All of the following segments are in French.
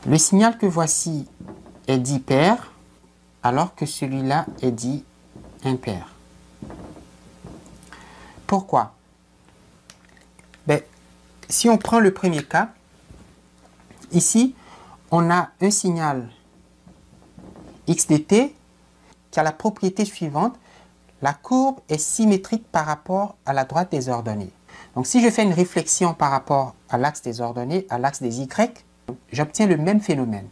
Le signal que voici est dit pair, alors que celui-là est dit impair. Pourquoi? Ben, si on prend le premier cas, ici, on a un signal x de t qui a la propriété suivante. La courbe est symétrique par rapport à la droite des ordonnées. Donc, si je fais une réflexion par rapport à l'axe des ordonnées, à l'axe des y, j'obtiens le même phénomène.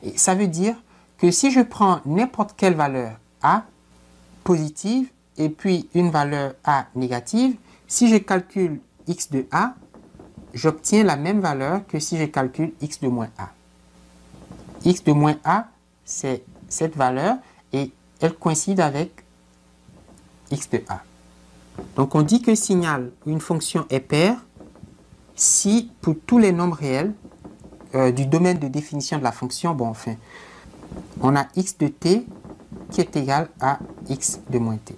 Et ça veut dire que si je prends n'importe quelle valeur a positive et puis une valeur a négative, si je calcule x de a, j'obtiens la même valeur que si je calcule x de moins a. X de moins a, c'est cette valeur et elle coïncide avec x de a. Donc on dit qu'un signal ou une fonction est paire si pour tous les nombres réels du domaine de définition de la fonction, bon enfin, on a x de t qui est égal à x de moins t.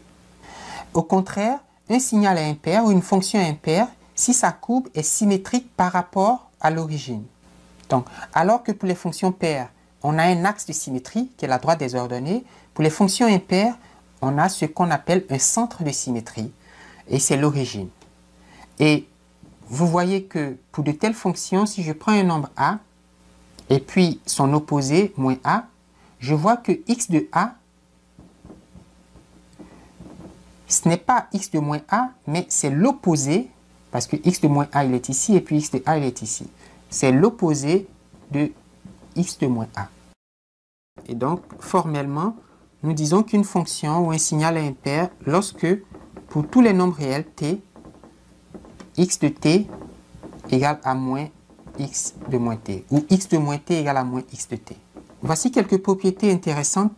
Au contraire, un signal est impair ou une fonction est impaire si sa courbe est symétrique par rapport à l'origine. Donc, alors que pour les fonctions paires, on a un axe de symétrie qui est la droite des ordonnées, pour les fonctions impaires, on a ce qu'on appelle un centre de symétrie et c'est l'origine. Et vous voyez que pour de telles fonctions, si je prends un nombre a et puis son opposé, moins a, je vois que x de a, ce n'est pas x de moins a, mais c'est l'opposé, parce que x de moins a, il est ici, et puis x de a, il est ici. C'est l'opposé de x de moins a. Et donc, formellement, nous disons qu'une fonction ou un signal est impair lorsque, pour tous les nombres réels t, x de t égale à moins x de moins t, ou x de moins t égale à moins x de t. Voici quelques propriétés intéressantes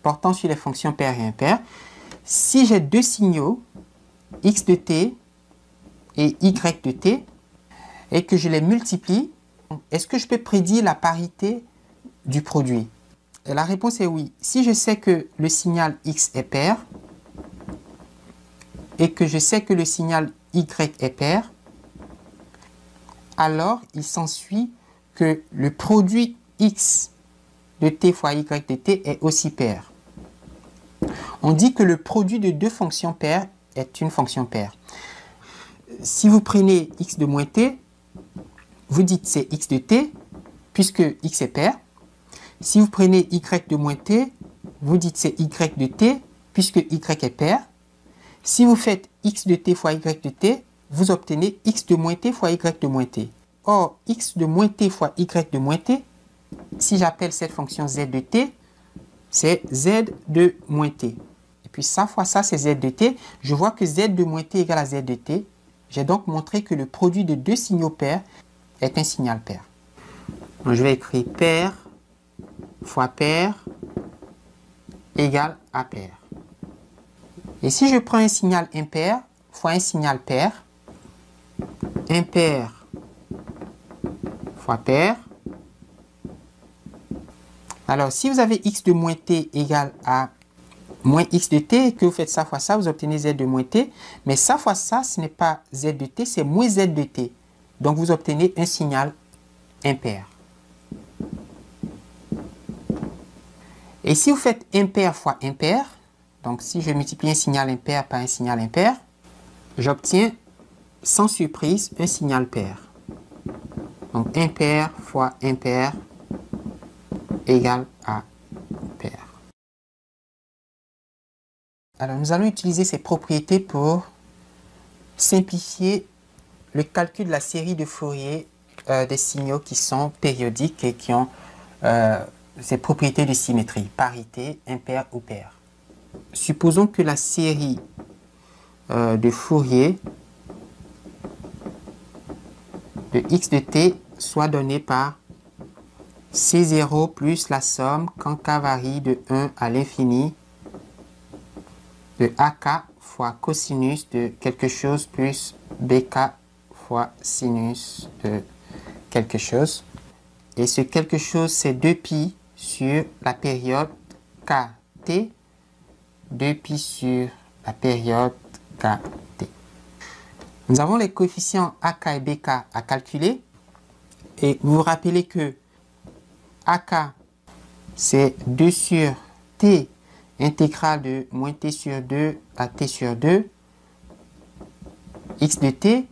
portant sur les fonctions paires et impaires. Si j'ai deux signaux, x de t et y de t, et que je les multiplie, est-ce que je peux prédire la parité du produit? Et la réponse est oui. Si je sais que le signal x est pair, et que je sais que le signal y est pair, alors il s'ensuit que le produit x de t fois y de t est aussi pair. On dit que le produit de deux fonctions paires est une fonction paire. Si vous prenez x de moins t, vous dites c'est x de t, puisque x est pair. Si vous prenez y de moins t, vous dites c'est y de t, puisque y est pair. Si vous faites x de t fois y de t, vous obtenez x de moins t fois y de moins t. Or, x de moins t fois y de moins t, si j'appelle cette fonction z de t, c'est z de moins t. Et puis ça fois ça, c'est z de t. Je vois que z de moins t égale à z de t. J'ai donc montré que le produit de deux signaux pairs est un signal pair. Donc, je vais écrire pair fois pair égale à pair. Et si je prends un signal impair fois un signal pair, impair fois pair, alors si vous avez x de moins t égale à moins x de t, et que vous faites ça fois ça, vous obtenez z de moins t, mais ça fois ça, ce n'est pas z de t, c'est moins z de t. Donc vous obtenez un signal impair. Et si vous faites impair fois impair, donc si je multiplie un signal impair par un signal impair, j'obtiens sans surprise un signal pair. Donc impair fois impair égale à pair. Alors nous allons utiliser ces propriétés pour simplifier le calcul de la série de Fourier des signaux qui sont périodiques et qui ont ces propriétés de symétrie, parité, impair ou pair. Supposons que la série de Fourier de x de t soit donnée par C0 plus la somme quand k varie de 1 à l'infini de AK fois cosinus de quelque chose plus BK fois sinus de quelque chose. Et ce quelque chose, c'est 2π sur la période KT, 2π sur la période KT. Nous avons les coefficients AK et BK à calculer. Et vous vous rappelez que AK, c'est 2 sur t intégrale de moins t sur 2 à t sur 2, x de t,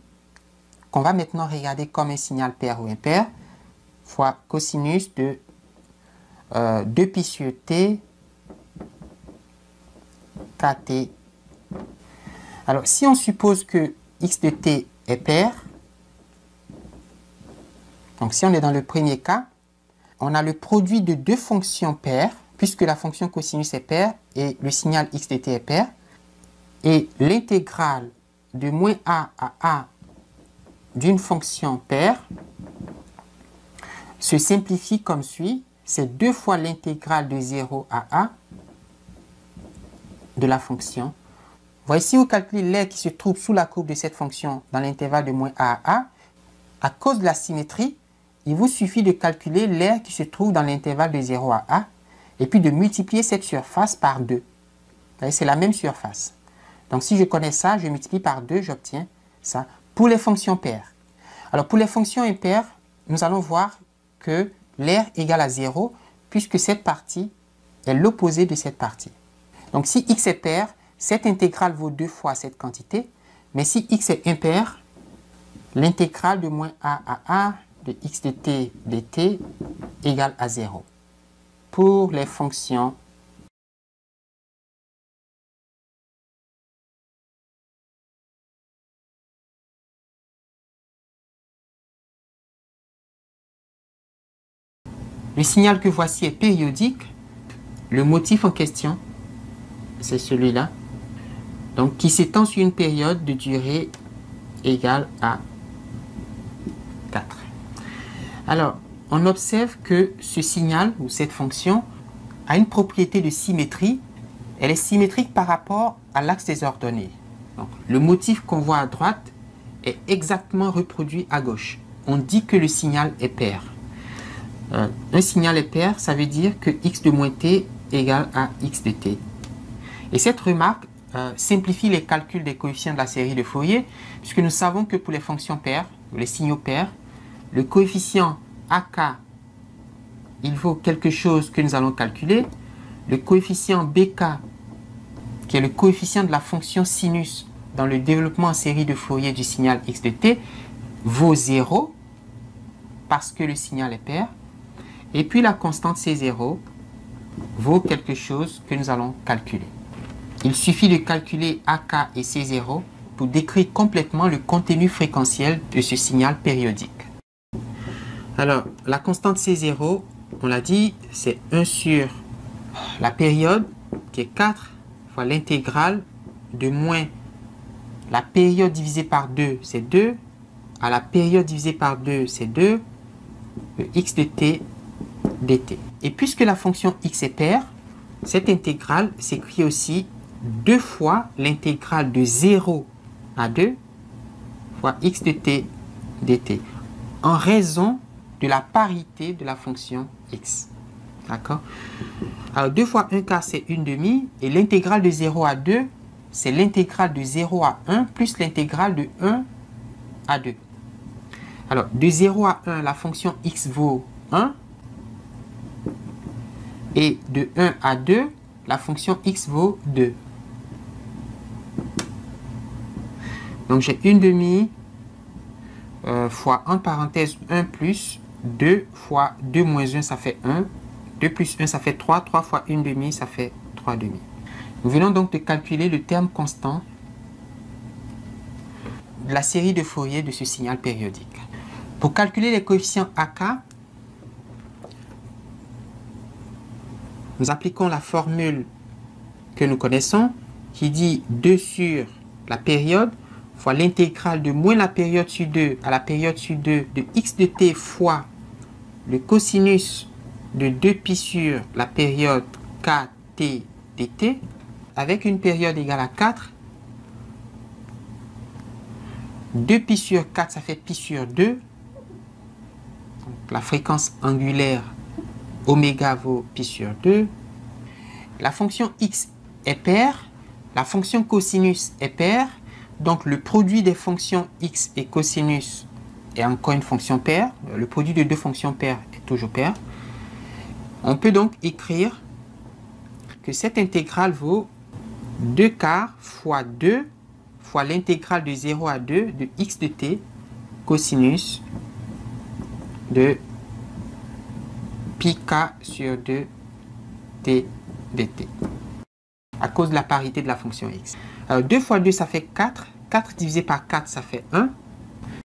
qu'on va maintenant regarder comme un signal pair ou impair, fois cosinus de 2pi sur t, kt. Alors, si on suppose que x de t est pair, donc si on est dans le premier cas, on a le produit de deux fonctions paires, puisque la fonction cosinus est paire et le signal x de t est pair, et l'intégrale de moins a à a d'une fonction paire se simplifie comme suit. C'est 2 fois l'intégrale de 0 à a de la fonction. Voici, si vous calculez l'aire qui se trouve sous la courbe de cette fonction dans l'intervalle de moins a à a, à cause de la symétrie, il vous suffit de calculer l'aire qui se trouve dans l'intervalle de 0 à a et puis de multiplier cette surface par 2. C'est la même surface. Donc si je connais ça, je multiplie par 2, j'obtiens ça pour les fonctions paires. Alors pour les fonctions impaires, nous allons voir que l'aire égale à 0 puisque cette partie est l'opposé de cette partie. Donc si x est pair, cette intégrale vaut 2 fois cette quantité, mais si x est impair, l'intégrale de moins a à a de x de t dt égale à 0. Pour les fonctions le signal que voici est périodique. Le motif en question, c'est celui-là. Donc, qui s'étend sur une période de durée égale à 4. Alors, on observe que ce signal ou cette fonction a une propriété de symétrie. Elle est symétrique par rapport à l'axe des ordonnées. Donc, le motif qu'on voit à droite est exactement reproduit à gauche. On dit que le signal est pair. Un signal est pair, ça veut dire que x de moins t égale à x de t. Et cette remarque simplifie les calculs des coefficients de la série de Fourier, puisque nous savons que pour les fonctions paires, les signaux pairs, le coefficient AK, il vaut quelque chose que nous allons calculer. Le coefficient BK, qui est le coefficient de la fonction sinus dans le développement en série de Fourier du signal x de t, vaut 0, parce que le signal est pair. Et puis la constante C0 vaut quelque chose que nous allons calculer. Il suffit de calculer AK et C0 pour décrire complètement le contenu fréquentiel de ce signal périodique. Alors, la constante C0, on l'a dit, c'est 1 sur la période, qui est 4, fois l'intégrale de moins la période divisée par 2, c'est 2, à la période divisée par 2, c'est 2, le x de t dt. Et puisque la fonction x est paire, cette intégrale s'écrit aussi 2 fois l'intégrale de 0 à 2 fois x de t dt, en raison de la parité de la fonction x. D'accord? Alors 2 fois 1 quart, c'est 1/2, et l'intégrale de 0 à 2, c'est l'intégrale de 0 à 1 plus l'intégrale de 1 à 2. Alors, de 0 à 1, la fonction x vaut 1. Et de 1 à 2, la fonction x vaut 2. Donc, j'ai 1/2 fois, entre parenthèses, 1 plus 2 fois 2 moins 1, ça fait 1. 2 plus 1, ça fait 3. 3 fois 1/2, ça fait 3/2. Nous venons donc de calculer le terme constant de la série de Fourier de ce signal périodique. Pour calculer les coefficients AK, nous appliquons la formule que nous connaissons qui dit 2 sur la période fois l'intégrale de moins la période sur 2 à la période sur 2 de x de t fois le cosinus de 2pi sur la période kt dt avec une période égale à 4. 2pi sur 4, ça fait pi sur 2. Donc, la fréquence angulaire oméga vaut pi sur 2. La fonction x est paire. La fonction cosinus est paire. Donc, le produit des fonctions x et cosinus est encore une fonction paire. Le produit de deux fonctions paires est toujours paire. On peut donc écrire que cette intégrale vaut 2 quarts fois 2 fois l'intégrale de 0 à 2 de x de t cosinus de pi k sur 2 t dt, à cause de la parité de la fonction x. Alors 2 fois 2, ça fait 4. 4 divisé par 4, ça fait 1.